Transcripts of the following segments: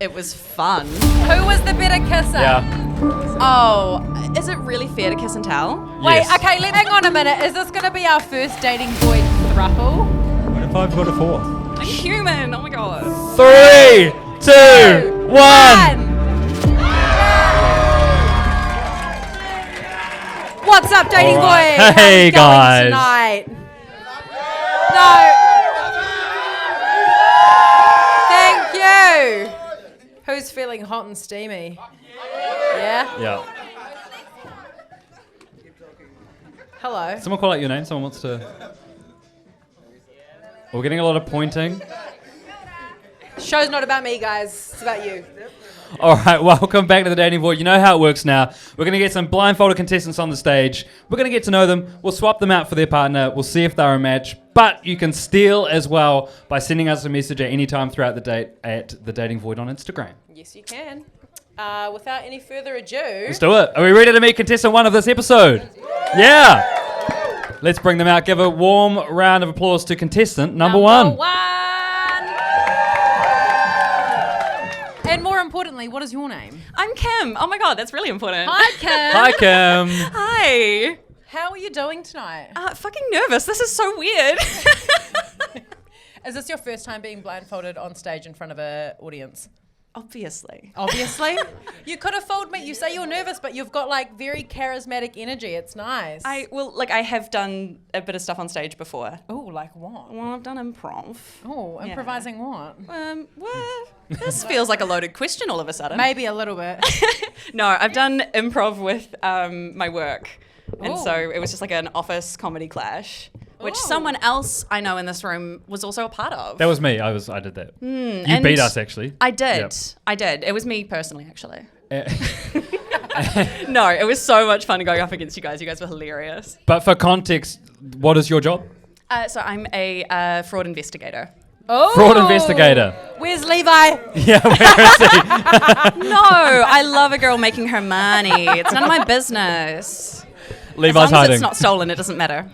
It was fun. Who was the better kisser? Yeah. Oh, is it really fair to kiss and tell? Wait, Yes. okay, hang on a minute. Is this going to be our first dating void throuple? What if I've got a fourth? I'm human. Oh my god. 3, 2, 1. What's up, dating All right. void? Hey, How we going guys. tonight? No. Thank you. Who's feeling hot and steamy? Yeah? Yeah. Hello. Someone call out your name. Someone wants to. We're getting a lot of pointing. Show's not about me, guys. It's about you. All right, welcome back to the Dating Void. You know how it works now. We're going to get some blindfolded contestants on the stage. We're going to get to know them. We'll swap them out for their partner. We'll see if they're a match. But you can steal as well by sending us a message at any time throughout the date at the Dating Void on Instagram. Yes, you can. Without any further ado, Let's do it. Are we ready to meet contestant one of this episode? Yeah. Let's bring them out. Give a warm round of applause to contestant number one. And more importantly, what is your name? I'm Kim. Oh my god, that's really important. Hi, Kim. Hi, Kim. Hi. How are you doing tonight? Fucking nervous. This is so weird. Is this your first time being blindfolded on stage in front of an audience? Obviously. Obviously. You could have fooled me. You say you're nervous, but you've got like very charismatic energy. It's nice. I have done a bit of stuff on stage before. Oh, like what? Well, I've done improv. Oh, improvising what? Well, this feels like a loaded question all of a sudden. Maybe a little bit. No, I've done improv with my work. And Ooh. so it was just like an office comedy clash, which Ooh. someone else I know in this room was also a part of. That was me. I did that. You and beat us, actually. I did. Yep. I did. It was me personally, actually. Uh, No, it was so much fun going up against you guys. You guys were hilarious. But for context, what is your job? So I'm a fraud investigator. Oh. Fraud investigator. Where's Levi? Yeah, where is he? No, I love a girl making her money. It's none of my business. Levi's As long as hiding. it's not stolen, it doesn't matter.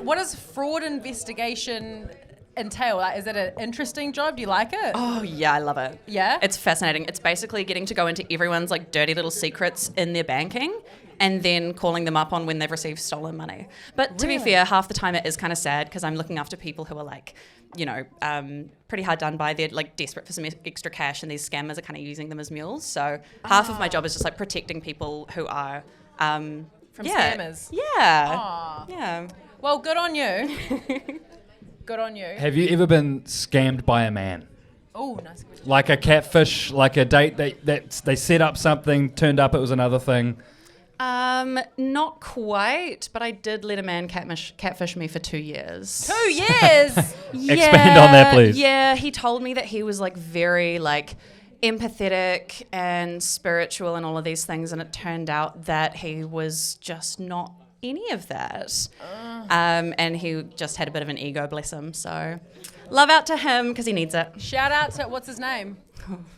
What does fraud investigation entail? Like, is it an interesting job? Do you like it? Oh yeah, I love it. Yeah? It's fascinating. It's basically getting to go into everyone's like dirty little secrets in their banking and then calling them up on when they've received stolen money. But to be fair, half the time it is kind of sad because I'm looking after people who are like, you know, pretty hard done by. They're like desperate for some extra cash and these scammers are kind of using them as mules. So half of my job is just like protecting people who are... From scammers? Yeah. Aw. Yeah. Well, good on you. Good on you. Have you ever been scammed by a man? Oh, nice question. Like a catfish, like a date that they set up something, turned up it was another thing. Not quite, but I did let a man catfish me for 2 years. 2 years? Expand on that, please. Yeah, he told me that he was like very like empathetic and spiritual and all of these things, and it turned out that he was just not any of that. And he just had a bit of an ego, bless him. So love out to him because he needs it. Shout out to, what's his name?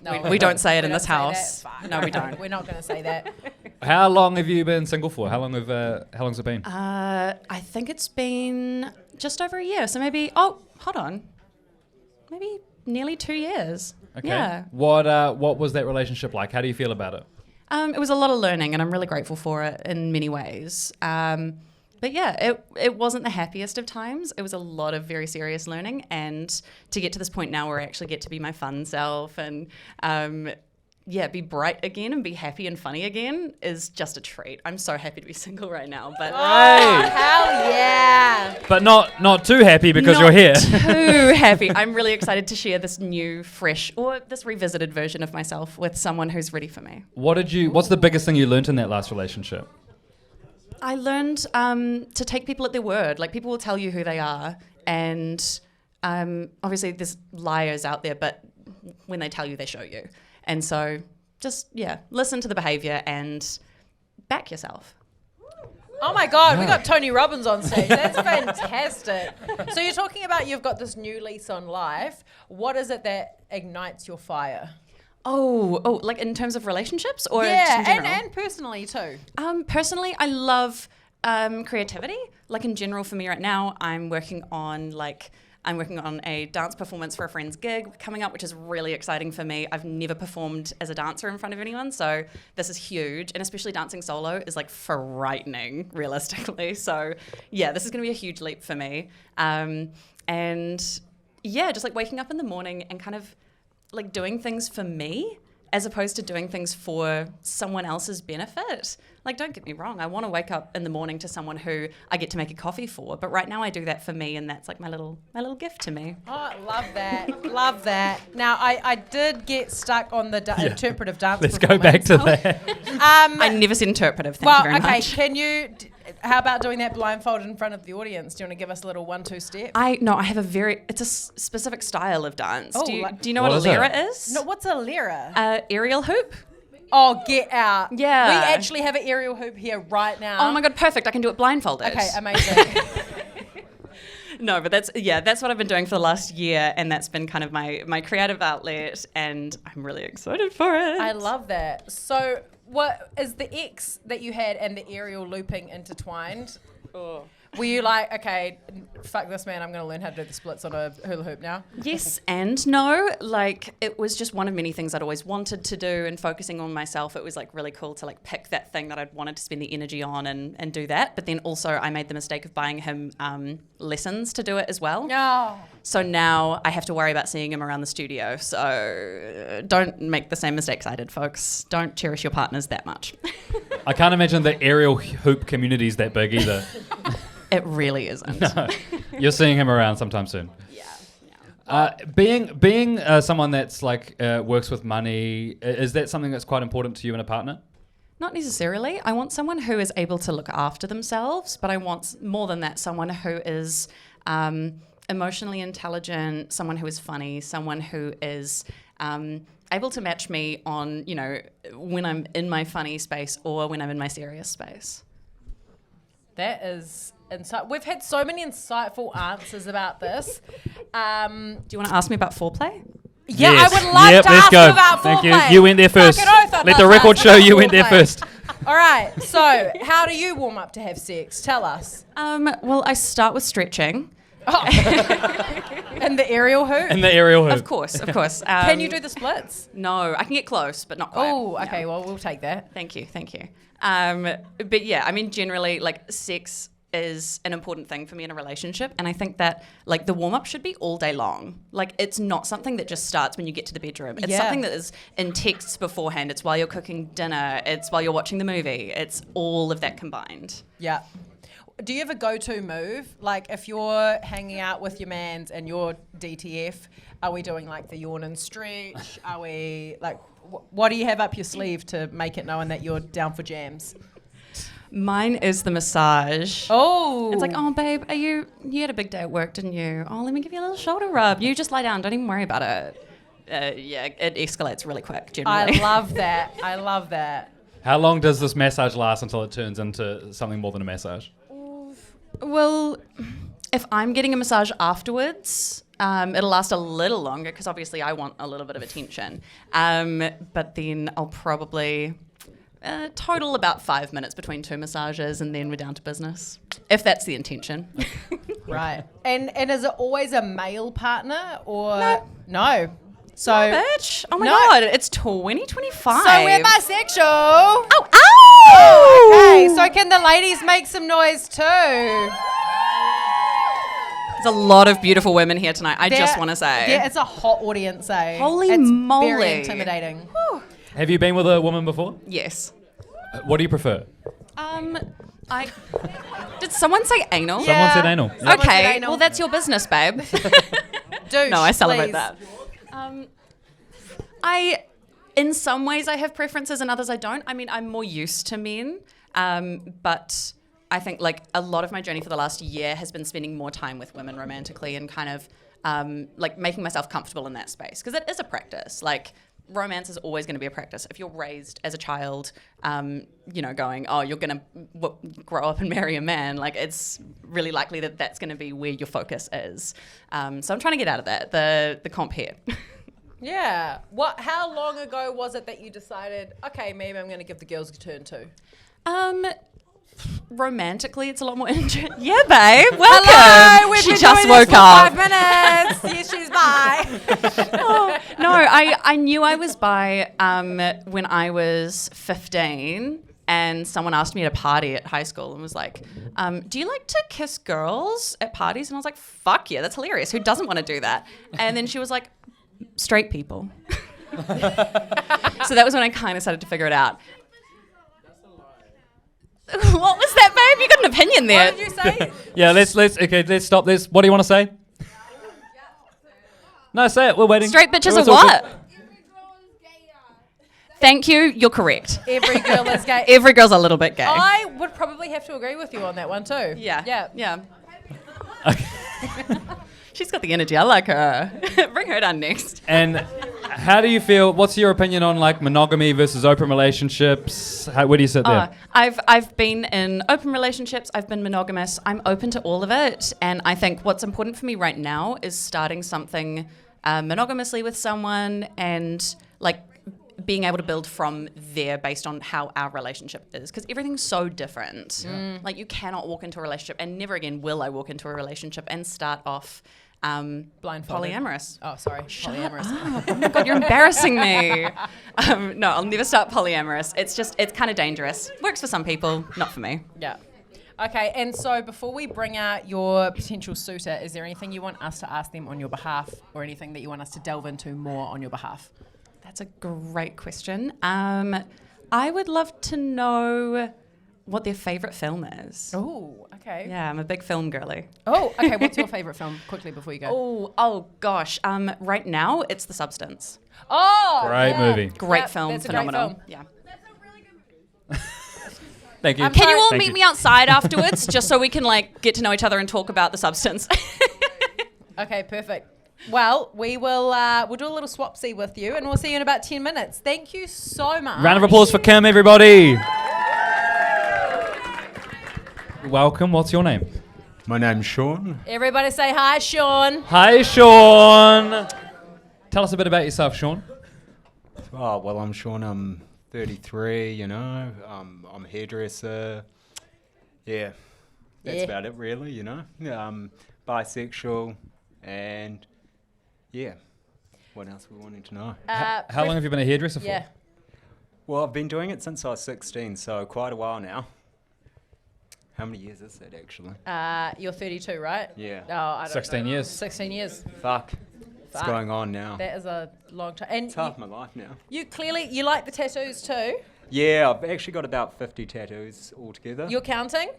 No, We don't say it in don't this say house. that. Fine. No, we don't. We're not going to say that. How long have you been single for? How long's it been? I think it's been just over a year. So maybe, hold on. Maybe nearly 2 years. Okay. Yeah. What was that relationship like? How do you feel about it? It was a lot of learning and I'm really grateful for it in many ways. But yeah, it wasn't the happiest of times. It was a lot of very serious learning, and to get to this point now where I actually get to be my fun self and be bright again and be happy and funny again is just a treat. I'm so happy to be single right now. But Hell yeah. But not too happy because not you're here. Too happy. I'm really excited to share this new, fresh, or this revisited version of myself with someone who's ready for me. What's the biggest thing you learned in that last relationship? I learned to take people at their word. Like, people will tell you who they are, and obviously there's liars out there, but when they tell you, they show you. And so just, listen to the behaviour and back yourself. Oh my God, we got Tony Robbins on stage. That's fantastic. So you're talking about you've got this new lease on life. What is it that ignites your fire? Oh, like in terms of relationships or just in general? and personally too. Personally, I love creativity. Like in general, for me right now, I'm working on like I'm working on a dance performance for a friend's gig coming up, which is really exciting for me. I've never performed as a dancer in front of anyone, so this is huge. And especially dancing solo is like frightening, realistically. So yeah, this is going to be a huge leap for me. And yeah, just like waking up in the morning and kind of like doing things for me as opposed to doing things for someone else's benefit. Like, don't get me wrong, I want to wake up in the morning to someone who I get to make a coffee for, but right now I do that for me, and that's like my little gift to me. Oh, love that. Love that. Now, I did get stuck on the interpretive dance Let's go back to that. I never said interpretive, thank you very much. Can you... How about doing that blindfolded in front of the audience? Do you want to give us a little 1-2 step? I have it's a specific style of dance. Oh, do you like- know What what a is it? lyra is? No, what's a lyra? Aerial hoop. Oh, get out. Yeah. We actually have an aerial hoop here right now. Oh my God, perfect. I can do it blindfolded. Okay, amazing. No, but that's what I've been doing for the last year, and that's been kind of my creative outlet, and I'm really excited for it. I love that. So, what is the X that you had and the aerial looping intertwined? Oh. Were you like, okay, fuck this, man, I'm going to learn how to do the splits on a hula hoop now? Yes and no. Like, it was just one of many things I'd always wanted to do, and focusing on myself, it was like really cool to like pick that thing that I'd wanted to spend the energy on and do that. But then also I made the mistake of buying him lessons to do it as well. No. So now I have to worry about seeing him around the studio. So don't make the same mistakes I did, folks. Don't cherish your partners that much. I can't imagine the aerial hoop community is that big either. It really isn't. No. You're seeing him around sometime soon. Yeah. Being someone that's like works with money, is that something that's quite important to you and a partner? Not necessarily. I want someone who is able to look after themselves, but I want more than that, someone who is emotionally intelligent, someone who is funny, someone who is able to match me on, you know, when I'm in my funny space or when I'm in my serious space. That is insight. We've had so many insightful answers about this. Do you want to ask me about foreplay? Yeah, Yes. I would love Yep, to let's ask go. you about Thank foreplay. you. You went there first. Fucking oath I'd Let love the to record ask show about you went there foreplay. first. All right, so how do you warm up to have sex? Tell us. Well, I start with stretching. And the aerial hoop? And the aerial hoop. Of course. Can you do the splits? No, I can get close, but not quite. Oh, okay, No. well, we'll take that. Thank you. But yeah, I mean, generally, like, sex is an important thing for me in a relationship, and I think that like the warm-up should be all day long. Like, it's not something that just starts when you get to the bedroom. It's Yeah. something that is in texts beforehand. It's while you're cooking dinner. It's while you're watching the movie. It's all of that combined. Yeah. Do you have a go-to move? Like, if you're hanging out with your mans and you're DTF, are we doing like the yawn and stretch? Are we like, what do you have up your sleeve to make it known that you're down for jams? Mine is the massage. Oh. It's like, oh, babe, you had a big day at work, didn't you? Oh, let me give you a little shoulder rub. You just lie down. Don't even worry about it. Yeah, it escalates really quick, generally. I love that. I love that. How long does this massage last until it turns into something more than a massage? Well, if I'm getting a massage afterwards, it'll last a little longer because obviously I want a little bit of attention. But then I'll probably total about 5 minutes between two massages, and then we're down to business, if that's the intention. Right. And is it always a male partner or no? So Bitch, oh my No. God, it's 2025. So we're bisexual. Oh, ow! Okay, so can the ladies make some noise too? There's a lot of beautiful women here tonight, I just There- want to say. Yeah, it's a hot audience, eh? Holy it's moly. very intimidating. Have you been with a woman before? Yes. What do you prefer? I did someone say anal? Yeah. Someone said anal. Someone said Okay, anal. well, that's your business, babe. Douche, No, I celebrate please. that. In some ways, I have preferences, and others I don't. I mean, I'm more used to men, but I think like a lot of my journey for the last year has been spending more time with women romantically and kind of like making myself comfortable in that space, because it is a practice. Like, romance is always going to be a practice. If you're raised as a child, going, oh, you're going to grow up and marry a man, like, it's really likely that that's going to be where your focus is. So I'm trying to get out of that, the comp here. Yeah. How long ago was it that you decided, okay, maybe I'm going to give the girls a turn too? romantically, it's a lot more interesting. Yeah, babe. Welcome. Hello, we've she been just doing woke this for up. 5 minutes. Yes, she's bi. Oh, no, I knew I was bi when I was 15. And someone asked me at a party at high school and was like, do you like to kiss girls at parties? And I was like, fuck yeah, that's hilarious. Who doesn't want to do that? And then she was like, straight people. So that was when I kind of started to figure it out. What was that, babe? You got an opinion there. What did you say? Yeah, let's stop this. What do you want to say? No, say it. We're waiting. Straight bitches It's or all good. what? Thank you. You're correct. Every girl is gay. Every girl's a little bit gay. I would probably have to agree with you on that one too. Yeah. She's got the energy. I like her. Bring her down next. And how do you feel? What's your opinion on like monogamy versus open relationships? Where do you sit there? I've been in open relationships. I've been monogamous. I'm open to all of it. And I think what's important for me right now is starting something monogamously with someone and like being able to build from there based on how our relationship is, because everything's so different. Like you cannot walk into a relationship, and never again will I walk into a relationship and start off Blindfolded. polyamorous. Oh, sorry. Polyamorous. Oh my God, you're embarrassing me. No, I'll never start polyamorous. It's kind of dangerous. Works for some people, not for me. Yeah. Okay, and so before we bring out your potential suitor, is there anything you want us to ask them on your behalf, or anything that you want us to delve into more on your behalf? That's a great question. I would love to know what their favourite film is. Oh, okay. Yeah, I'm a big film girly. Oh, okay. What's your favourite film? Quickly before you go. Oh gosh. Right now it's The Substance. Oh, Great movie. Great film, that's a phenomenal. great film. Yeah. Thank you. Can you all Thank meet me outside afterwards, just so we can like get to know each other and talk about The Substance? Okay, perfect. Well, we'll do a little swapsy with you, and we'll see you in about 10 minutes. Thank you so much. Round of applause for Kim, everybody. Welcome. What's your name? My name's Sean. Everybody say hi, Sean. Hi, Sean. Tell us a bit about yourself, Sean. Oh, well, I'm Sean. I'm 33, you know. I'm a hairdresser. Yeah, that's Yeah. about it, really, you know. Bisexual, and yeah. What else we wanting to know? How long have you been a hairdresser for? Yeah. Well, I've been doing it since I was 16, so quite a while now. How many years is that, actually? You're 32, right? Yeah. Oh, I don't 16 know. years. 16 years. Fuck. It's Fuck. going on now. That is a long time. And It's half my life now. you clearly, you like the tattoos too? Yeah, I've actually got about 50 tattoos altogether. You're counting?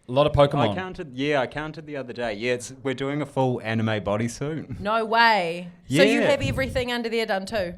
A lot of Pokemon. I counted the other day. Yeah, we're doing a full anime bodysuit. No way. So you Yeah. have everything under there done too?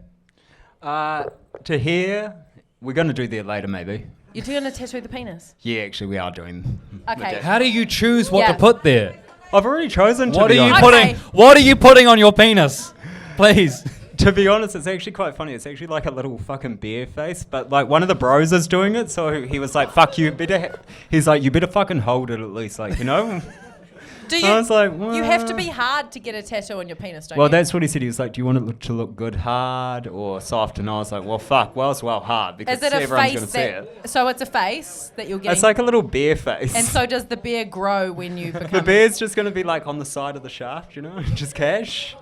To here, we're going to do there later, maybe. You're doing a tattoo of the penis? Yeah, actually, we are doing. Okay. How do you choose what Yeah. to put there? I've already chosen to What are be you honest. putting? Okay. What are you putting on your penis? Please. To be honest, it's actually quite funny. It's actually like a little fucking bear face, but like one of the bros is doing it, so he was like, "Fuck you, better." He's like, "You better fucking hold it at least, like you know." Do you? I was like, You have to "Well." be hard to get a tattoo on your penis, don't Well, you? that's what he said. He was like, "Do you want it to look good, hard, or soft?" And I was like, "Well, fuck. Well, it's well hard because Is it a everyone's face gonna see it." So it's a face that you're getting. It's like a little bear face. And so does the bear grow when you become? the bear's just gonna be like on the side of the shaft, you know, just cash.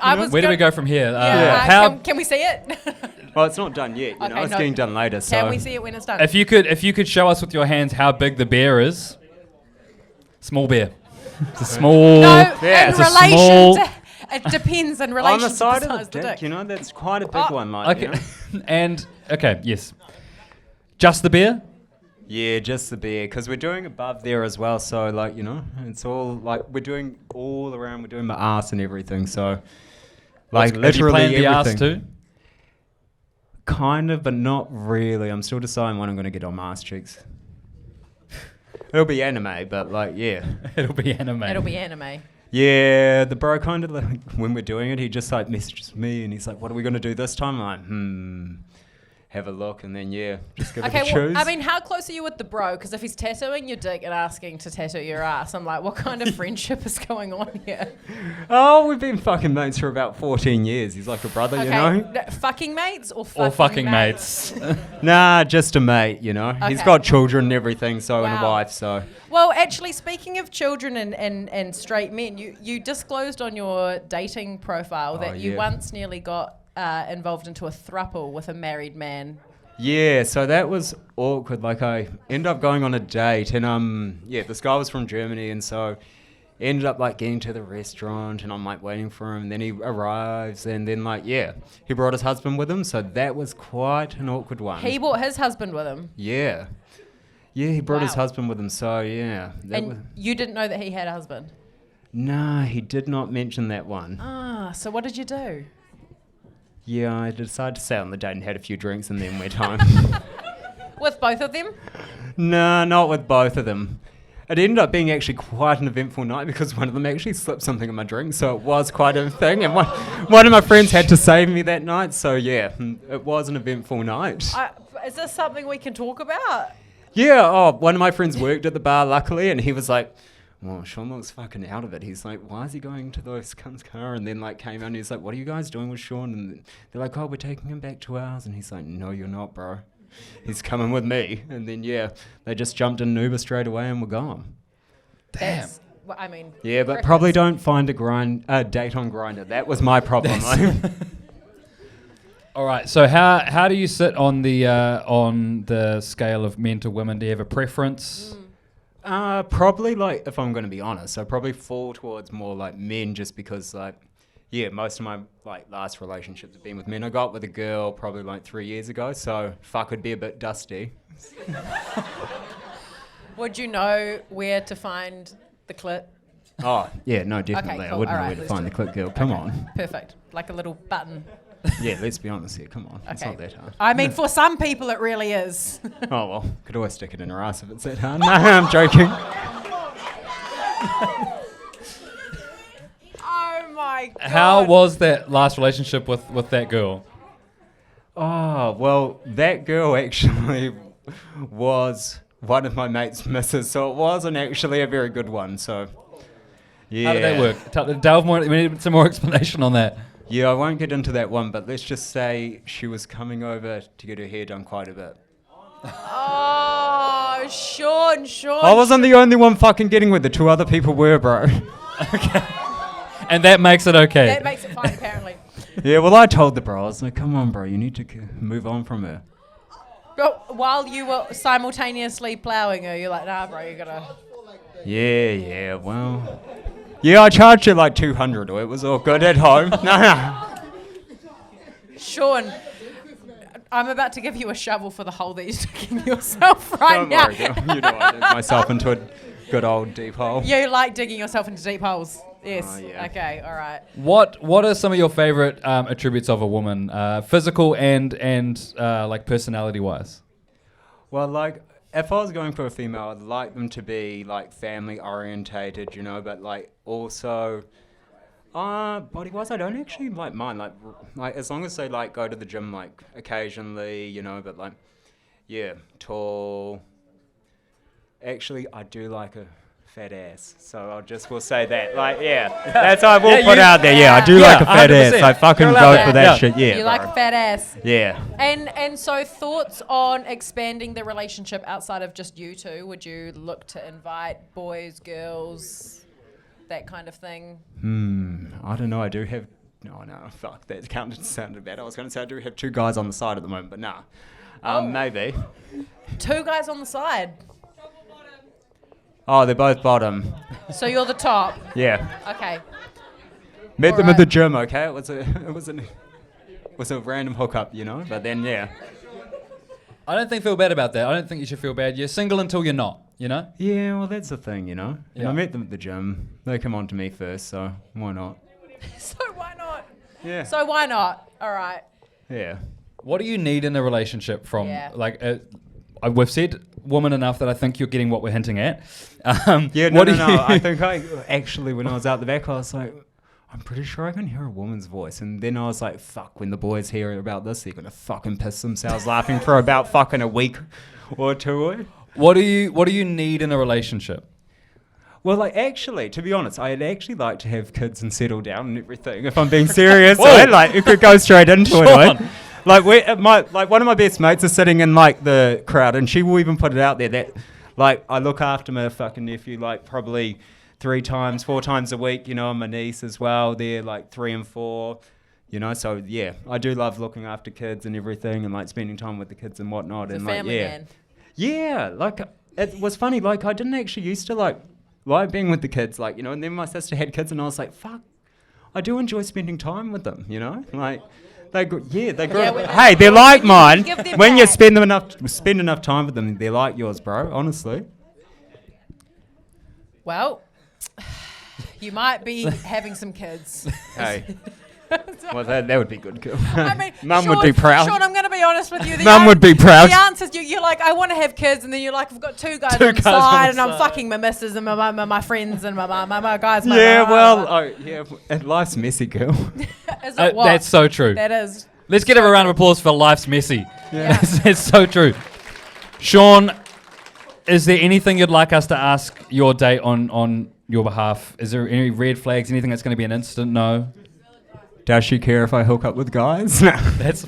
I was Where do we gonna- go from here? Yeah. How? Can we see it? Well, it's not done yet. You know, Okay, it's no. getting done later. So Can we see it when it's done? If you could show us with your hands how big the bear is. Small bear. It's a small. no, Yeah, in it's a relation small- to. It depends in relation on the to side the of size the of dick, dick. you know, that's quite a big Oh. one, like. Okay. You know? And okay, yes. Just the bear. Yeah, just the bear, because we're doing above there as well. So, like, you know, it's all like we're doing all around. We're doing my ass and everything. So, like, Have you literally planned the everything. ass too? Kind of, but not really. I'm still deciding when I'm going to get on my ass cheeks. It'll be anime, but like, yeah. It'll be anime. It'll be anime. Yeah, the bro kind of like, when we're doing it, he just like messages me and he's like, "What are we going to do this time?" I'm like, have a look, and then just give it Okay, a choose. well, I mean, how close are you with the bro? Because if he's tattooing your dick and asking to tattoo your ass, I'm like, what kind of friendship is going on here? Oh, we've been fucking mates for about 14 years. He's like a brother, you know? Fucking mates or fucking, Or fucking mates. Nah, just a mate, you know? He's Okay. got children and everything, so and a Wow. wife, so... Well, actually, speaking of children and straight men, you disclosed on your dating profile that you yeah. once nearly got involved into a throuple with a married man. Yeah, so that was awkward. Like, I ended up going on a date, and this guy was from Germany, and so ended up like getting to the restaurant, and I'm like waiting for him. And then he arrives, and then he brought his husband with him, so that was quite an awkward one. He brought his husband with him. Yeah, he brought his Wow. husband with him. So And you didn't know that he had a husband? Nah, he did not mention that one. Ah, so what did you do? Yeah, I decided to stay on the date and had a few drinks and then went home. With both of them? No, not with both of them. It ended up being actually quite an eventful night because one of them actually slipped something in my drink, so it was quite a thing. And one of my friends had to save me that night, so it was an eventful night. Is this something we can talk about? Yeah, one of my friends worked at the bar, luckily, and he was like, well, Sean looks fucking out of it. He's like, why is he going to those cunts' car? And then came out and he's like, what are you guys doing with Sean? And they're like, oh, we're taking him back to ours. And he's like, no, you're not, bro. He's coming with me. And then, they just jumped in an Uber straight away and were gone. Damn. Well, I mean... Yeah, but crickets. probably don't find a date on Grindr. That was my problem. All right. So how do you sit on the scale of men to women? Do you have a preference? Probably, if I'm going to be honest, I probably fall towards more men just because, most of my, last relationships have been with men. I got with a girl probably, 3 years ago, so fuck would be a bit dusty. Would you know where to find the clit? Oh, yeah, no, definitely. Okay, cool. I wouldn't know Alright, where to let's find the do click girl. Come on. Perfect. Like a little button. Yeah, let's be honest here. Come on. It's Okay. not that hard. I mean, for some people, it really is. Oh, well, could always stick it in her ass if it's that hard. No, I'm joking. Oh my god. How was that last relationship with that girl? Oh, well, that girl actually was one of my mate's missus, so it wasn't actually a very good one, so... Yeah. How did that work? Delve more. We need some more explanation on that. Yeah, I won't get into that one, but let's just say she was coming over to get her hair done quite a bit. Oh, Sean. I wasn't the only one fucking getting with it. 2 other people were, bro. And that makes it okay. That makes it fine, apparently. Yeah, well, I told the bro, I was like, come on, bro, you need to move on from her. But while you were simultaneously ploughing her, you're like, nah, bro, you gotta... Yeah, well... Yeah, I charged her 200, or it was all good at home. No. Sean, I'm about to give you a shovel for the hole that you're digging yourself right Don't now. worry, girl. You know I did myself into a good old deep hole. You like digging yourself into deep holes. Yes. Oh, yeah. Okay, all right. What are some of your favorite attributes of a woman, physical and personality wise? Well, if I was going for a female, I'd like them to be family orientated, but also body wise, I don't actually like mine. Like as long as they go to the gym occasionally, but tall. Actually, I do like a fat ass, so we'll say that. That's what I will put out there. Yeah, I do like a fat 100%. ass. I fucking You're vote allowed for that. that shit. Yeah, You like bro. a fat ass. Yeah. And so thoughts on expanding the relationship outside of just you two? Would you look to invite boys, girls, that kind of thing? I don't know. I do have... No, fuck. That sounded bad. I was going to say I do have 2 guys on the side at the moment, but nah. Maybe. 2 guys on the side. Oh, they're both bottom. So you're the top. Yeah. Okay. Met them Alright. at the gym, okay? It was a random hookup, but then, yeah. I don't feel bad about that. I don't think you should feel bad. You're single until you're not, Yeah, well, that's the thing, And Yeah. I met them at the gym. They come on to me first, so why not? So why not? Yeah. So why not? All right. Yeah. What do you need in a relationship from, Yeah. we've said woman enough that I think you're getting what we're hinting at. Yeah, what do no. you- I think when I was out the back, I was like, I'm pretty sure I can hear a woman's voice. And then I was like, fuck, when the boys hear about this, they're going to fucking piss themselves laughing for about fucking a week or two. What do you need in a relationship? Well, like, actually, to be honest, I'd actually like to have kids and settle down and everything, if I'm being serious. Like, it could go straight into it. Right? Like, one of my best mates is sitting in, like, the crowd, and she will even put it out there that, like, I look after my fucking nephew, like, probably 4 times a week, you know, and my niece as well. They're, like, 3 and 4, you know, so, yeah, I do love looking after kids and everything and, like, spending time with the kids and whatnot. He's and a family man. Yeah, like, it was funny, like, I didn't actually used to, like being with the kids, like, you know, and then my sister had kids and I was like, fuck, I do enjoy spending time with them, you know, like, they're like mine. When you spend enough time with them, they're like yours, bro, honestly. Well, you might be having some kids. Hey. Well, that would be good, girl. I mean, Mum Sean, would be proud. Sean, I'm going to be honest with you. Mum would be proud. The answer's you're like, I want to have kids, and then you're like, I've got 2 guys on the guys side, on the and I'm side. fucking my missus and my friends and my guys. Life's messy, girl. Is it what? That's so true. That is. Let's give a round of applause for Life's Messy. Yeah. It's so true. Sean, is there anything you'd like us to ask your date on your behalf? Is there any red flags, anything that's going to be an instant no? Does she care if I hook up with guys? That's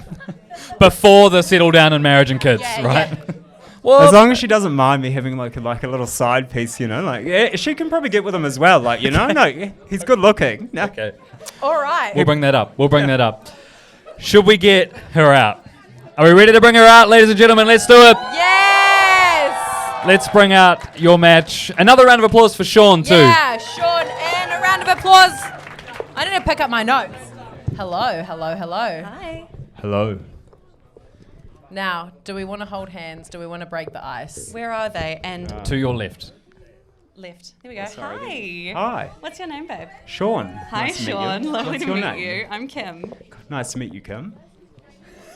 before the settle down in marriage and kids, Yeah, right? yeah. Well, As long as she doesn't mind me having like a little side piece, you know, like, yeah, she can probably get with him as well, like, you know, no, he's good looking. No. okay. All right. We'll bring that up. Should we get her out? Are we ready to bring her out, ladies and gentlemen? Let's do it. Yes. Let's bring out your match. Another round of applause for Sean, too. Yeah, Sean, and a round of applause. I need to pick up my notes. Hello. Hi. Hello. Now, do we want to hold hands? Do we want to break the ice? Where are they? And To your left. left. There we go. Sorry. Hi. Hi. What's your name, babe? Sean. Hi, Nice to meet you. Sean. Lovely What's to your meet name? you. I'm Kim. Nice to meet you, Kim.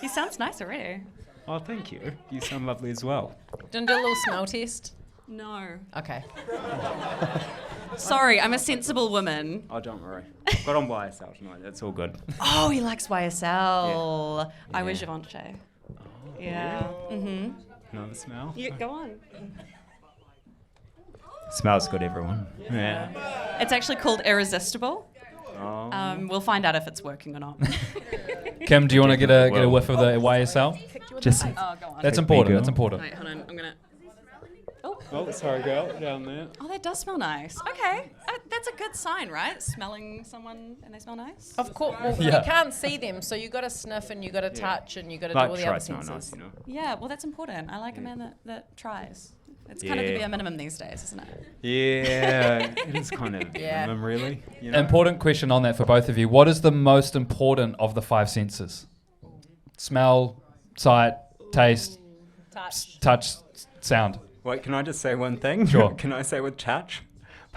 He sounds nice already. Oh, thank you. You sound lovely as well. Do you want to do a little smell test? No. Okay. Sorry, I'm a sensible woman. Oh, don't worry. Got on YSL tonight. That's all good. Oh, he likes YSL. I was Yeah. Givenchy. Yeah. Mm-hmm. Another smell? You, go on. Smells good, everyone. Yeah. It's actually called Irresistible. Oh. We'll find out if it's working or not. Kim, do you want to get a Well. whiff of the YSL? Just. Oh, go on. That's me, important. girl. That's important. Wait, hold on. I'm gonna. Oh, sorry, girl. Down there. Oh, that does smell nice. Okay, that's a good sign, right? Smelling someone and they smell nice. Of course. Well, Yeah. you can't see them, so you got to sniff and you got to touch and you got to do all Like, the try other smell senses. nice, you know. Yeah, well, that's important. I like a man that tries. It's kind of the Yeah. bare minimum these days, isn't it? Yeah, it is kind of Yeah. minimum, really. You know? Important question on that for both of you. What is the most important of the 5 senses? Smell, sight, taste, Touch. touch, sound. Wait, can I just say one thing? Sure. Can I say with touch?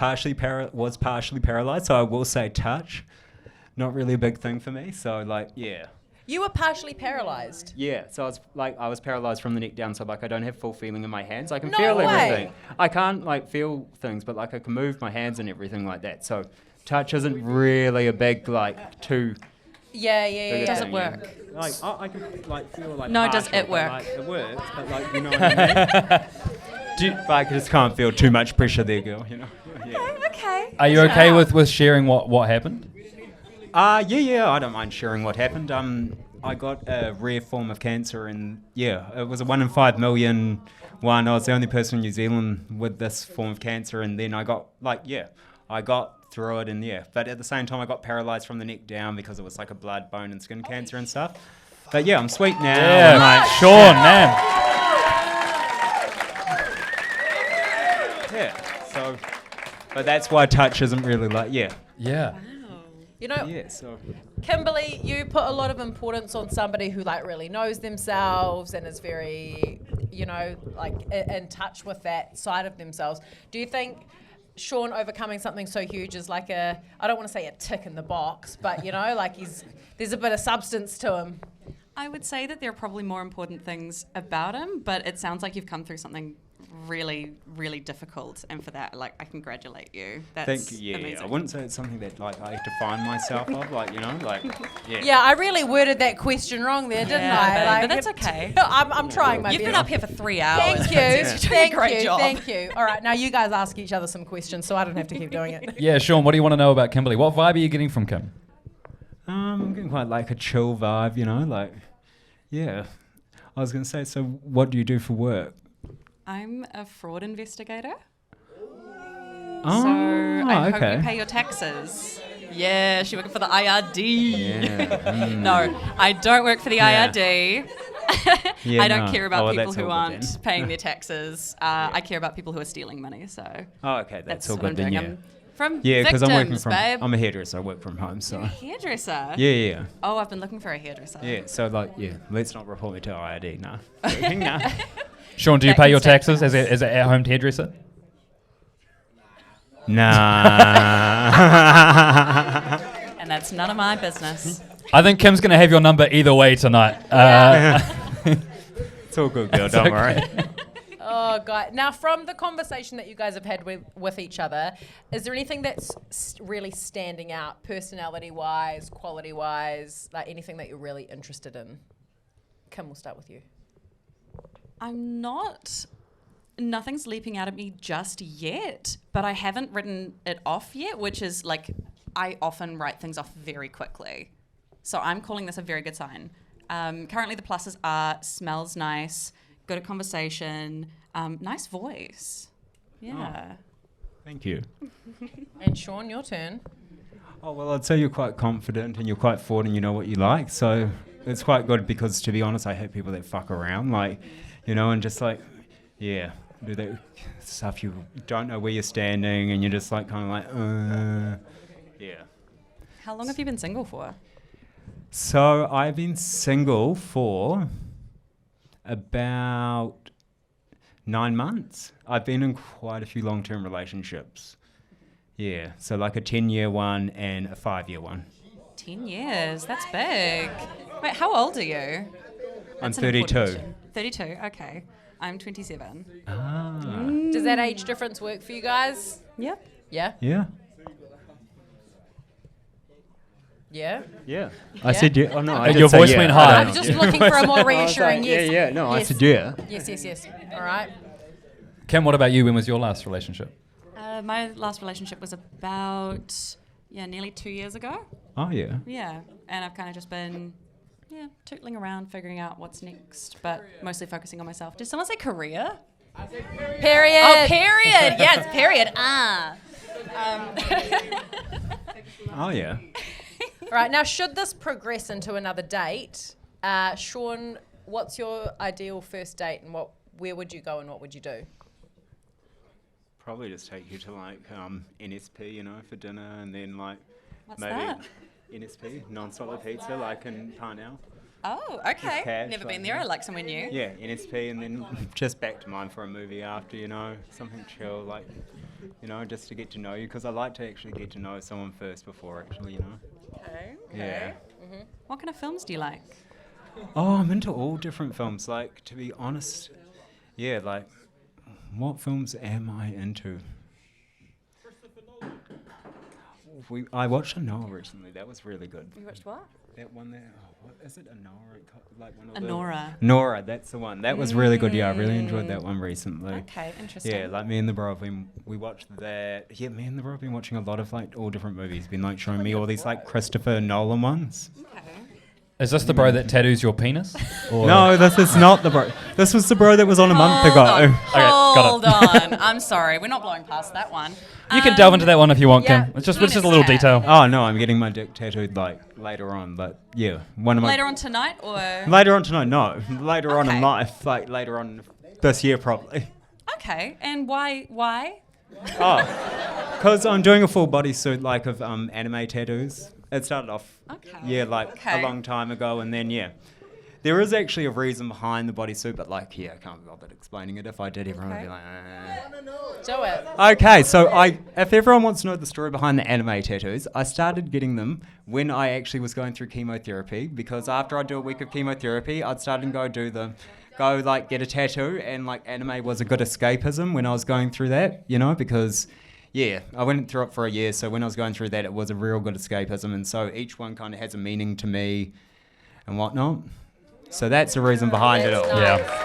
Was partially paralyzed, so I will say touch. Not really a big thing for me, so like, yeah. You were partially paralyzed. Yeah, so I was paralyzed from the neck down, so like I don't have full feeling in my hands. I can No feel way. everything. I can't like feel things, but like I can move my hands and everything like that. So touch isn't really a big like too. Yeah. big a Does it thing, work? yeah. Like I can like feel like. No, does partial, it but, work? like, it works, but like you know what I mean. But I just can't feel too much pressure there, girl. You know. Yeah. Okay. Are you okay with sharing what happened? Yeah, I don't mind sharing what happened. I got a rare form of cancer, and yeah, it was a 1 in 5 million one. I was the only person in New Zealand with this form of cancer, and then I got through it, and yeah. But at the same time, I got paralyzed from the neck down because it was like a blood, bone, and skin cancer and stuff. But yeah, I'm sweet now. Yeah, I'm like, Sean, man. yeah. So, but that's why touch isn't really like, yeah. Yeah. You know, Yeah, so. Kimberly, you put a lot of importance on somebody who like really knows themselves and is very, you know, like in touch with that side of themselves. Do you think Sean overcoming something so huge is like I don't want to say a tick in the box, but you know, like there's a bit of substance to him? I would say that there are probably more important things about him, but it sounds like you've come through something really, really difficult, and for that, like, I congratulate you. That's Thank you. Yeah, amazing. I wouldn't say it's something that like I define myself of, like, you know, like, yeah. Yeah, I really worded that question wrong there, didn't Yeah, I? babe, Like, but that's okay. I'm trying my You've been best. up here for 3 hours. Thank you. Princess. You're doing Thank a great you. job. Thank you. All right, now you guys ask each other some questions so I don't have to keep doing it. Yeah, Sean, what do you want to know about Kimberly? What vibe are you getting from Kim? I'm getting quite like a chill vibe, you know, like, yeah. I was going to say, so what do you do for work? I'm a fraud investigator. Oh, So I hope okay. you pay your taxes. Yeah, she's working for the IRD. Yeah. No, I don't work for the Yeah. IRD. Yeah, I don't no. care about Oh, well, people that's who all good aren't then. paying their taxes. I care about people who are stealing money. So Oh, okay, that's all what I'm good then, doing. yeah. I'm from Yeah, because I'm working victims, from, babe. I'm a hairdresser, I work from home, so. Hairdresser. Yeah. Oh, I've been looking for a hairdresser. Yeah, so like, yeah, let's not report me to IRD, no. No. Sean, do you That pay can your stay taxes between as an at-home hairdresser? Nah. And that's none of my business. I think Kim's going to have your number either way tonight. It's all good, girl, don't worry. Oh, God. Now, from the conversation that you guys have had with each other, is there anything that's really standing out, personality-wise, quality-wise, like anything that you're really interested in? Kim, we'll start with you. Nothing's leaping out at me just yet, but I haven't written it off yet, which is like, I often write things off very quickly. So I'm calling this a very good sign. Currently the pluses are smells nice, good at conversation, nice voice. Yeah. Thank you. And Sean, your turn. Oh, well, I'd say you're quite confident and you're quite forward and you know what you like. So it's quite good because, to be honest, I hate people that fuck around, like, you know, and just like, yeah, do that stuff you don't know where you're standing and you're just like kind of like, yeah. How long have you been single for? So I've been single for about 9 months. I've been in quite a few long-term relationships. Yeah, so like a 10-year one and a 5-year one. 10 years, that's big. Wait, how old are you? I'm That's an important 32. question. 32, okay. I'm 27. Ah, Does that age difference work for you guys? Yep. Yeah? yeah. Yeah? Yeah. I said yeah. Oh, no, I And did your say voice yeah. went I high. don't I'm know. just looking for a more I was reassuring like, yes. Yeah, no, I Yes. said yeah. Yes. All right. Kim, what about you? When was your last relationship? My last relationship was about, nearly 2 years ago. Oh, yeah. Yeah, and I've kind of just been, tootling around, figuring out what's next, but mostly focusing on myself. Did someone say career? Period. Oh, period. Yes, period. Oh, yeah. All right. Now, should this progress into another date, Sean, what's your ideal first date and where would you go and what would you do? Probably just take you to like NSP, you know, for dinner, and then like What's maybe that? NSP, non-solid pizza, like in Parnell. Oh, okay. cash Never right been there. now. I like somewhere new. Yeah, NSP, and then just back to mine for a movie after, you know, something chill, like, you know, just to get to know you, because I like to actually get to know someone first before actually, you know. Okay. Yeah. What kind of films do you like? Oh, I'm into all different films. Like, to be honest, yeah, like, what films am I into? I watched a Noah recently. That was really good. You watched what? That one there. Oh, what is it? A Nora? Like one of Nora. Nora, that's the one. That was really good. Yeah, I really enjoyed that one recently. Okay, interesting. Yeah, like me and the bro, we watched that. Yeah, me and the bro have been watching a lot of like all different movies. Been like showing me all these like Christopher Nolan ones. Okay. Is this the bro that tattoos your penis? Or No, this is not the bro. This was the bro that was on a month ago. Hold on. I'm sorry. We're not blowing past that one. You can delve into that one if you want, yeah. Kim. It's just a little Yeah. detail. Oh no, I'm getting my dick tattooed like later on, but yeah, one of my Later on tonight or? later on tonight. No, later on in Okay. life, like later on this year probably. Okay. And why? Oh, because I'm doing a full bodysuit like of anime tattoos. It started off, Okay. a long time ago, and then there is actually a reason behind the bodysuit, but like I can't be bothered explaining it. If I did, everyone would be like, Do it. Okay, so if everyone wants to know the story behind the anime tattoos, I started getting them when I actually was going through chemotherapy, because after I'd do a week of chemotherapy, I'd start and go get a tattoo, and like anime was a good escapism when I was going through that, you know, because yeah, I went through it for a year, so when I was going through that, it was a real good escapism, and so each one kind of has a meaning to me and whatnot. So that's the reason behind it all. Nice. Yeah.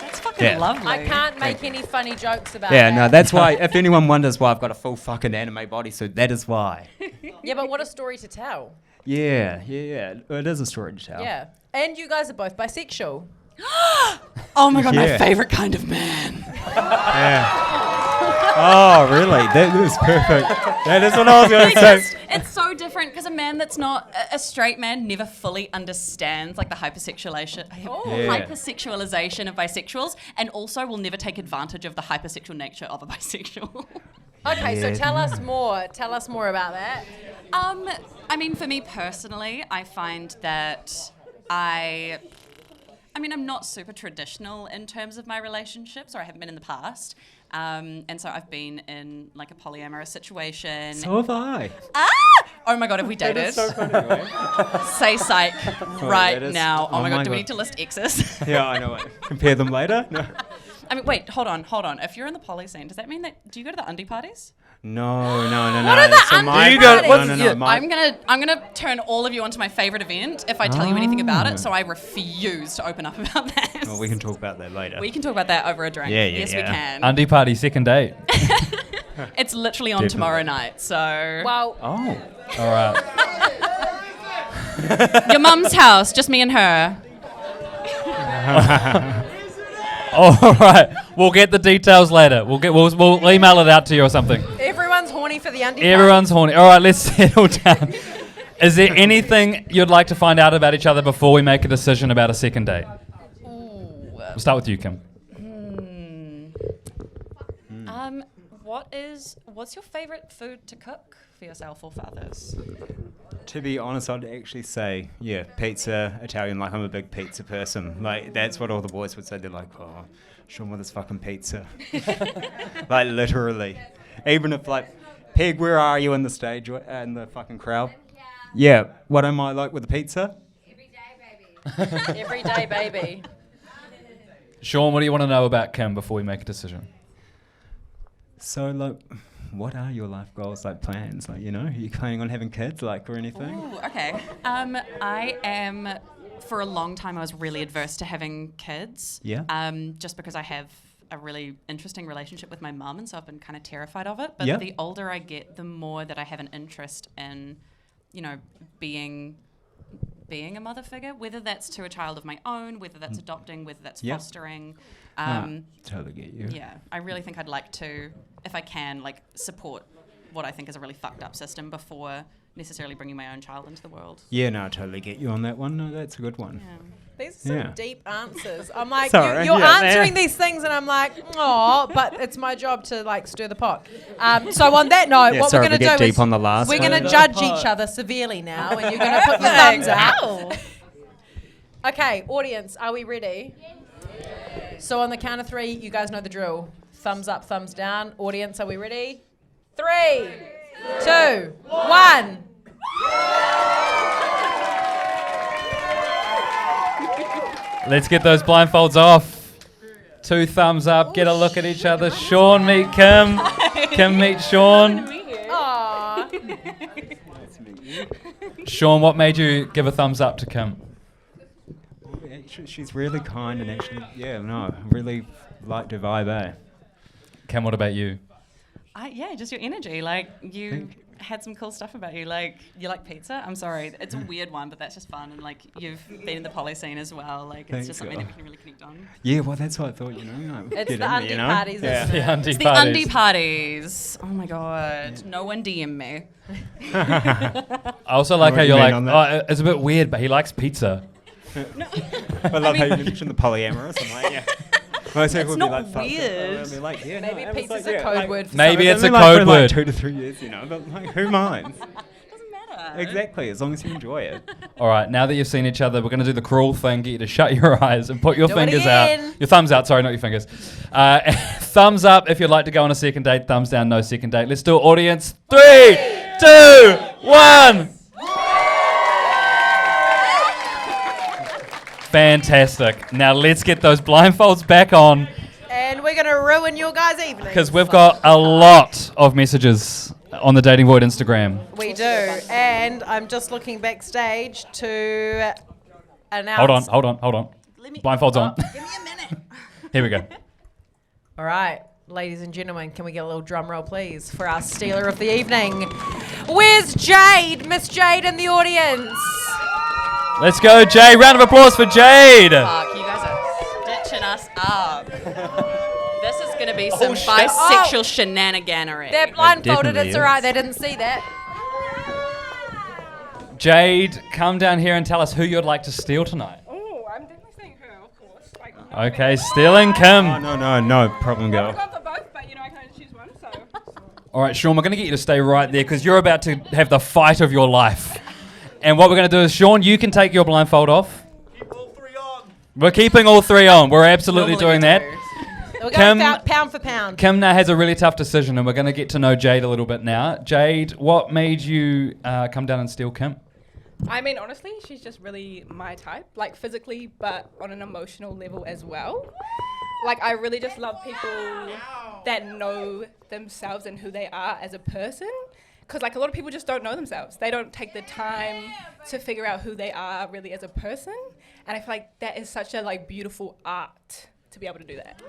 That's fucking Yeah. lovely. I can't make any funny jokes about Yeah, that. no, that's why, if anyone wonders why I've got a full fucking anime bodysuit, that is why. Yeah, but what a story to tell. Yeah, it is a story to tell. Yeah. And you guys are both bisexual. Oh my god, my Yeah. favorite kind of man. Oh, really? That is perfect. That is what I was going to say. It's so different because a man that's not a straight man never fully understands like the hypersexualization of bisexuals, and also will never take advantage of the hypersexual nature of a bisexual. Okay, so Yeah. tell us more. Tell us more about that. I mean, for me personally, I find that I'm not super traditional in terms of my relationships, or I haven't been in the past. And so I've been in like a polyamorous situation. So have I. Oh my god, have we dated? That is so funny, right? Say psych right that is- now. Oh, my god, do we God. need to list exes? Yeah, I know it. Compare them later? No. I mean, wait, hold on. If you're in the poly scene, does that mean that do you go to the undie parties? No. What are the So my- undie You go- parties? No, my- I'm gonna turn all of you onto my favorite event if I tell you anything about it. So I refuse to open up about that. Well, we can talk about that later. We can talk about that over a drink. Yeah, yes, we yeah. can. Undie party, second date. It's literally on tomorrow night. So Well, Oh. All right. your mum's house, just me and her. All right. We'll get the details later. We'll email it out to you or something. everyone's horny for the undie Everyone's horny. All right, let's settle down. Is there anything you'd like to find out about each other before we make a decision about a second date? We'll start with you, Kim. What's your favorite food to cook for yourself or for others? To be honest, I'd actually say, yeah, pizza, Italian. Like, I'm a big pizza person. Like, that's what all the boys would say. They're like, oh, Sean with his fucking pizza. Like, literally. Even if, like, Peg, where are you in the stage, in the fucking crowd? Yeah, what am I like with the pizza? Every day, baby. Sean, what do you want to know about Kim before we make a decision? So, like, what are your life goals, like, plans? Like, you know, are you planning on having kids, like, or anything? Ooh, okay. I am. For a long time, I was really adverse to having kids. Yeah. Just because I have a really interesting relationship with my mum, and so I've been kind of terrified of it. But Yeah. the older I get, the more that I have an interest in, you know, being a mother figure, whether that's to a child of my own, whether that's adopting, whether that's Yeah. fostering. Totally get you. Yeah, I really think I'd like to, if I can, like support what I think is a really fucked up system before necessarily bringing my own child into the world. Yeah, no, I totally get you on that one. No, that's a good one. Yeah. These are some Yeah. deep answers. I'm like, Sorry, you're yeah, answering man. these things, and I'm like, oh, but it's my job to like stir the pot. So on that note, Yeah, what sorry, we're going we to get do deep is on the last we're one. going to judge each other severely now, and you're going to put your thumbs up. Okay, audience, are we ready? So on the count of three, you guys know the drill. Thumbs up, thumbs down. Audience, are we ready? 3, 2, 1. Let's get those blindfolds off. 2 thumbs up. Get a look at each other. Sean meet Kim. Kim meet Sean. Aww. Sean, what made you give a thumbs up to Kim? Actually, she's really kind and actually, yeah, no, I really liked her vibe, eh? Kim, what about you? Yeah, just your energy. Like, you had some cool stuff about you. Like, you like pizza? I'm sorry. It's a weird one, but that's just fun. And, like, you've been in the poly scene as well. Like, it's Thank just something you. that we can really connect on. Yeah, well, that's what I thought, you know. It's get the in there, undie you know? parties, Yeah. isn't The it? undie It's the parties. undie parties. Oh, my God. No one DM me. I also like What how do you you're like, mean on that? oh, it's a bit weird, but he likes pizza. I love how you mentioned the polyamorous. I'm like, yeah. Most people would not be like, fuck it. weird. I'd be like, yeah, no, Maybe I was pizza's like, a yeah, code like- word for Maybe something. it's a I've been, code for word. Like 2 to 3 years, you know, but like, who minds? Doesn't matter. Exactly, as long as you enjoy it. All right, now that you've seen each other, we're going to do the cruel thing, get you to shut your eyes and put your Do it fingers out. again. Your thumbs out, sorry, not your fingers. Thumbs up if you'd like to go on a second date, thumbs down, no second date. Let's do it, audience. 3, 2, 1. Fantastic. Now let's get those blindfolds back on And we're going to ruin your guys' evening. because we've got a lot of messages on the Dating Void Instagram. We do. And I'm just looking backstage to announce. Hold on. Blindfolds on. Give me a minute. Here we go. All right, ladies and gentlemen, can we get a little drum roll, please, for our stealer of the evening? Where's Jade? Miss Jade in the audience. Let's go, Jade. Round of applause for Jade. Fuck, you guys are stitching us up. This is going to be some shit. bisexual shenaniganery. They're blindfolded. definitely It's all right. is. They didn't see that. Jade, come down here and tell us who you'd like to steal tonight. Oh, I'm definitely saying her, of course. Like, Okay, stealing Kim. Oh, no problem, I've girl. gone for both, but I can only choose one, so. All right, Sean, we're going to get you to stay right there because you're about to have the fight of your life. And what we're going to do is, Sean, you can take your blindfold off. Keep all 3 on. We're keeping all 3 on. We're absolutely Normally doing we that. do. We're Kim- going pound for pound. Kim now has a really tough decision, and we're going to get to know Jade a little bit now. Jade, what made you come down and steal Kim? I mean, honestly, she's just really my type, like physically, but on an emotional level as well. Like, I really just love people that know themselves and who they are as a person. Because, like, a lot of people just don't know themselves. They don't take the time to figure out who they are really as a person. And I feel like that is such a, like, beautiful art to be able to do that.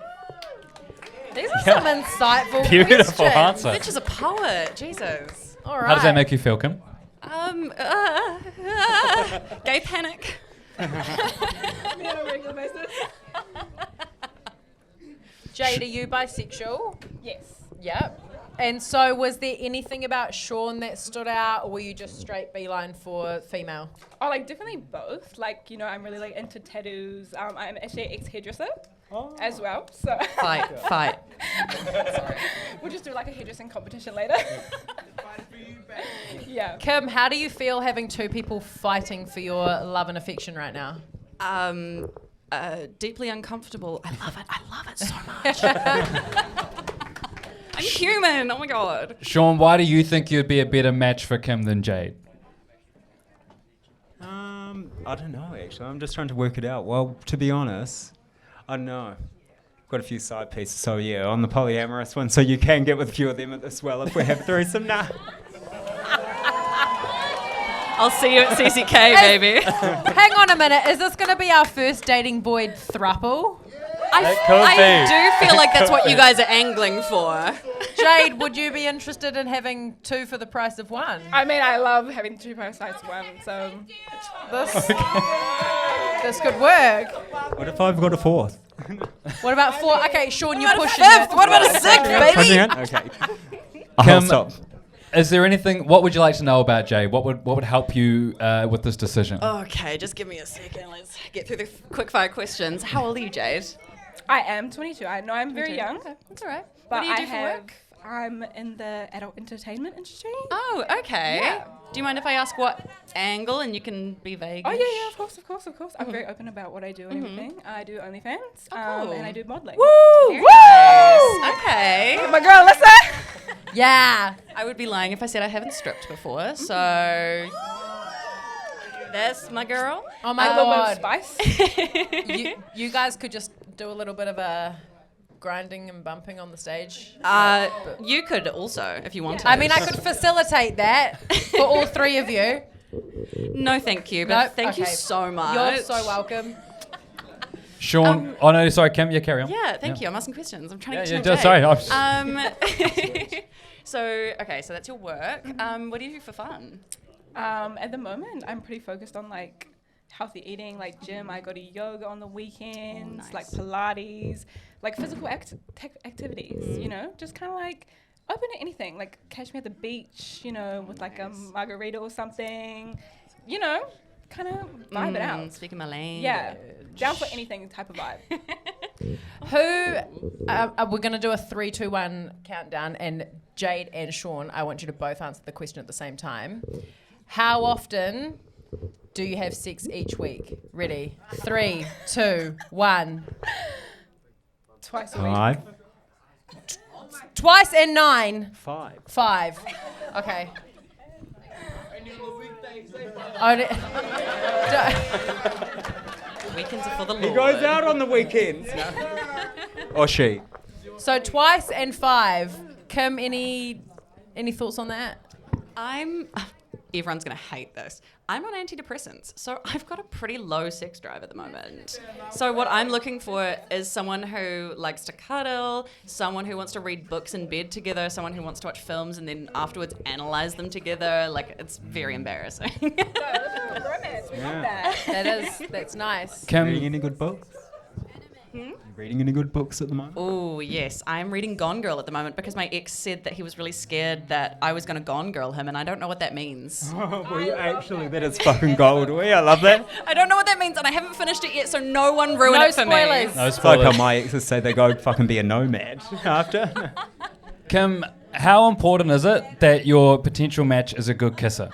These are some insightful Beautiful questions. answer. Bitch is a poet. Jesus. All right. How does that make you feel, Kim? Gay panic. On a regular basis. Jade, are you bisexual? Yes. Yep. And so was there anything about Sean that stood out, or were you just straight beeline for female? Oh, like, definitely both. Like, I'm really, like, into tattoos. I'm actually an ex-hairdresser as well, so. Fight. We'll just do, like, a hairdressing competition later. Yeah. Kim, how do you feel having 2 people fighting for your love and affection right now? Deeply uncomfortable. I love it so much. I'm human. Oh my god. Sean, why do you think you'd be a better match for Kim than Jade? I don't know, actually. I'm just trying to work it out. Well, to be honest, I don't know. Got a few side pieces, so yeah, on the polyamorous one, so you can get with a few of them as well if we have threesome. Nah. I'll see you at CCK, baby. Hang on a minute. Is this going to be our first dating void throuple? I do feel like that's what you guys are angling for. Jade, would you be interested in having 2 for the price of 1? I mean, I love having 2 sides one, so. This could work. What if I've got a 4th? What about 4? Okay, Sean, you're What about pushing a 5th? it. What about a 6th, baby? Okay. I'll Kim, stop. is there anything, what would you like to know about Jade? What would help you with this decision? Okay, just give me a second. Let's get through the quickfire questions. How old are you, Jade? I am 22. I know I'm very young, Okay, that's all right. but What do you do I for have. work? I'm in the adult entertainment industry. Oh, okay. Yeah. Do you mind if I ask what angle and you can be vague? Oh yeah, of course. I'm very open about what I do and everything. I do OnlyFans, cool. and I do modeling. Very nice. Okay. My girl, listen. Yeah. I would be lying if I said I haven't stripped before, so that's my girl. Oh my A little bit of God. spice. You guys could just do a little bit of a grinding and bumping on the stage. You could also, if you wanted. I mean, I could facilitate that for all 3 of you. No, thank you, but Nope, thank you okay. so much. You're so welcome. Sean, oh no, sorry, Kim, yeah, carry on. Yeah, thank you. I'm asking questions. I'm trying to Yeah, get to know sorry. Jade. So that's your work. What do you do for fun? At the moment, I'm pretty focused on like healthy eating, like gym. I go to yoga on the weekends, nice. like Pilates, like physical activities. Just kind of like open to anything. Like catch me at the beach, with like a margarita or something. Kind of vibe it out. Speaking my language. Yeah, down for anything type of vibe. We're going to do a 3, 2, 1 countdown, and Jade and Sean, I want you to both answer the question at the same time. How often do you have sex each week? Ready? 3, 2, 1. Twice a week. 5. Twice and 9. 5. 5. Okay. Oh, Weekends are for the Lord. He goes out on the weekends. Or she. so twice and 5. Kim, any thoughts on that? Everyone's going to hate this. I'm on antidepressants, so I've got a pretty low sex drive at the moment. So what I'm looking for is someone who likes to cuddle, someone who wants to read books in bed together, someone who wants to watch films and then afterwards analyze them together. Like, it's very embarrassing. Romance. We love that. That's nice. Reading any good books? You reading any good books at the moment? Oh, yes. I'm reading Gone Girl at the moment because my ex said that he was really scared that I was going to Gone Girl him, and I don't know what that means. Well, actually, that is fucking gold. I love that. I don't know what that means, and I haven't finished it yet, so no one ruin it for spoilers. me. No It's like how spoilers. my exes say they go fucking be a nomad after. Kim, how important is it that your potential match is a good kisser?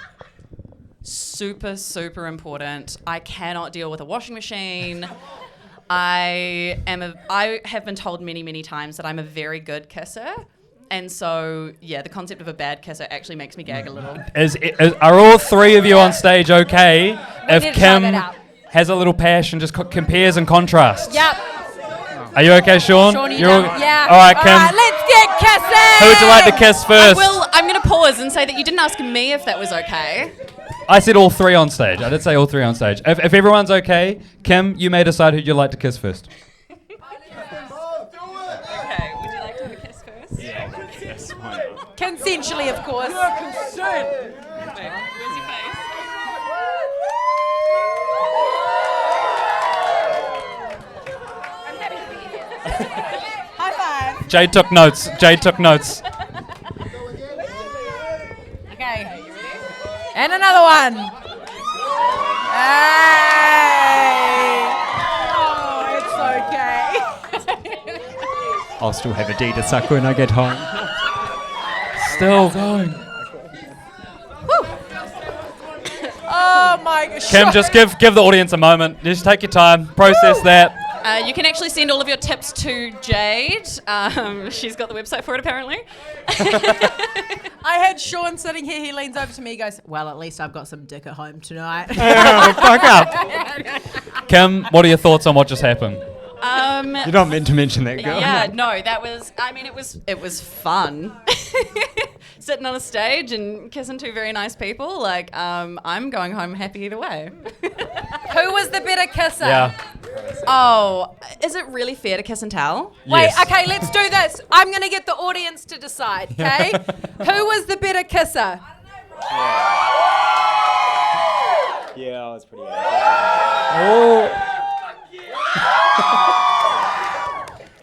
Super, super important. I cannot deal with a washing machine. I have been told many, many times that I'm a very good kisser. And so, yeah, the concept of a bad kisser actually makes me gag a little. Are all three of you on stage okay if need to try Kim that out. has a little passion, just compares and contrasts? Yep. Are you okay, Sean? Sean, you You're done? Yeah. All right, Kim. All right, let's get kissing. Who would you like to kiss first? I'm going to pause and say that you didn't ask me if that was okay. I said all three on stage. I did say all three on stage. If everyone's okay, Kim, you may decide who you'd like to kiss first. Okay, would you like to have a kiss first? Yes, why not? Consensually, of course. Where's your face? I'm happy to be here. High five. Jade took notes. Okay. And another one. Hey. Oh, it's okay. I'll still have a D to suck when I get home. Still going. Oh my gosh. Kim, just give the audience a moment. Just take your time. Process that. You can actually send all of your tips to Jade. She's got the website for it, apparently. I had Sean sitting here. He leans over to me. He goes, "Well, at least I've got some dick at home tonight." Fuck up. Kim, what are your thoughts on what just happened? You're not meant to mention that, girl. Yeah, no, that was. I mean, it was fun. Sitting on a stage and kissing two very nice people. Like, I'm going home happy either way. Who was the better kisser? Yeah. Oh, is it really fair to kiss and tell? Wait, Yes. okay, let's do this. I'm going to get the audience to decide, okay? Who was the better kisser? Yeah, I was pretty Oh.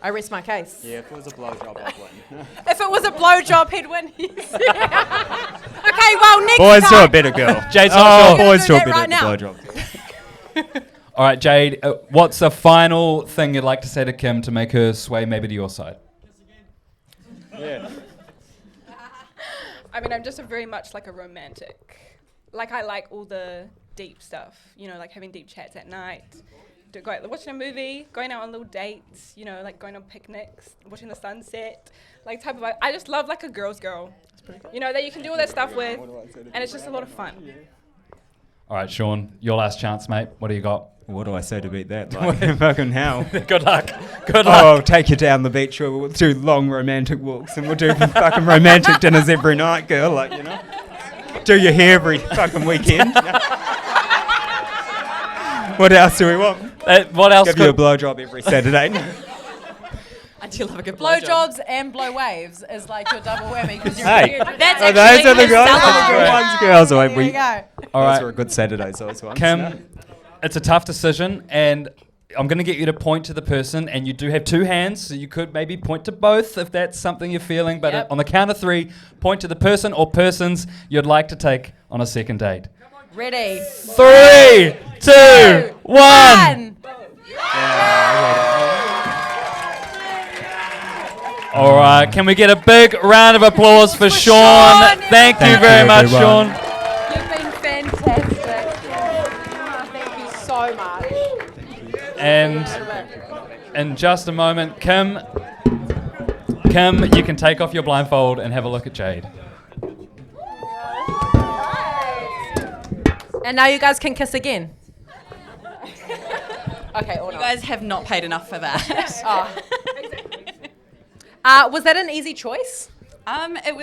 I rest my case. Yeah, if it was a blowjob, I'd win. If it was a blowjob, he'd win. Yes. Okay, well, next Boys do time. a better girl. Jade's Oh, not sure. boys do a We're better gonna do that right blowjob. All right, Jade, what's the final thing you'd like to say to Kim to make her sway maybe to your side? Yeah. I mean, I'm just very much like a romantic. Like, I like all the deep stuff, you know, like having deep chats at night, watching a movie, going out on little dates, you know, like going on picnics, watching the sunset, like type of, I just love like a girl's girl, you know, that you can do all that stuff with, and it's just a lot of fun. All right, Sean, your last chance, mate. What do you got? What do I say to beat that? Like, fucking hell. Good luck. Good Oh, luck. I'll take you down the beach. We'll do long romantic walks and we'll do fucking romantic dinners every night, girl. Like, you know, do your hair every fucking weekend. What else do we want? What else? Give you a blowjob every Saturday. I do love a good blowjob. Blowjobs and blow waves is like your double whammy because you're Hey. That's Oh, actually those are the his guys. salon. The good ones, girls. There We, you go. All those right, were a good Saturdays, those ones. Kim, it's a tough decision, and I'm going to get you to point to the person, and you do have two hands, so you could maybe point to both if that's something you're feeling. But Yep. on the count of three, point to the person or persons you'd like to take on a second date. Ready? 3, 2, 1. All right, can we get a big round of applause for Sean? Sean. Thank you Thank very you, much, everyone. Sean. You've been so much. And in just a moment, Kim, you can take off your blindfold and have a look at Jade. And now you guys can kiss again. Okay, or You not. guys have not paid enough for that. Was that an easy choice? It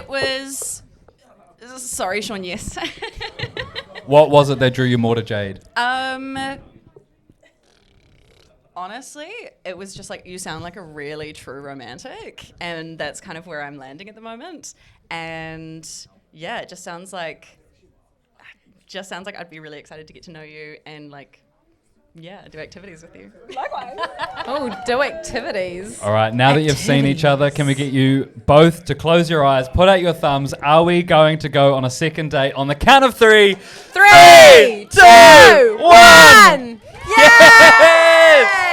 was. Sorry, Sean. Yes. What was it that drew you more to Jade? Honestly, it was just like, you sound like a really true romantic, and that's kind of where I'm landing at the moment. And yeah, it just sounds like I'd be really excited to get to know you and like, yeah, do activities with you. Likewise. Oh, do activities. All right, now that you've seen each other, can we get you both to close your eyes, put out your thumbs? Are we going to go on a second date on the count of 3? 3, 2, 1. Yes!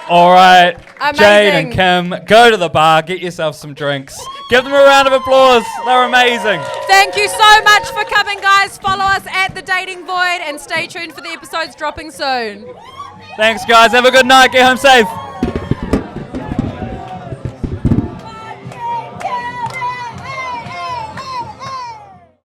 All right, Jade and Amazing. Kim, go to the bar, get yourself some drinks. Give them a round of applause. They're amazing. Thank you so much for coming, guys. Follow us at The Dating Void and stay tuned for the episodes dropping soon. Thanks, guys. Have a good night. Get home safe.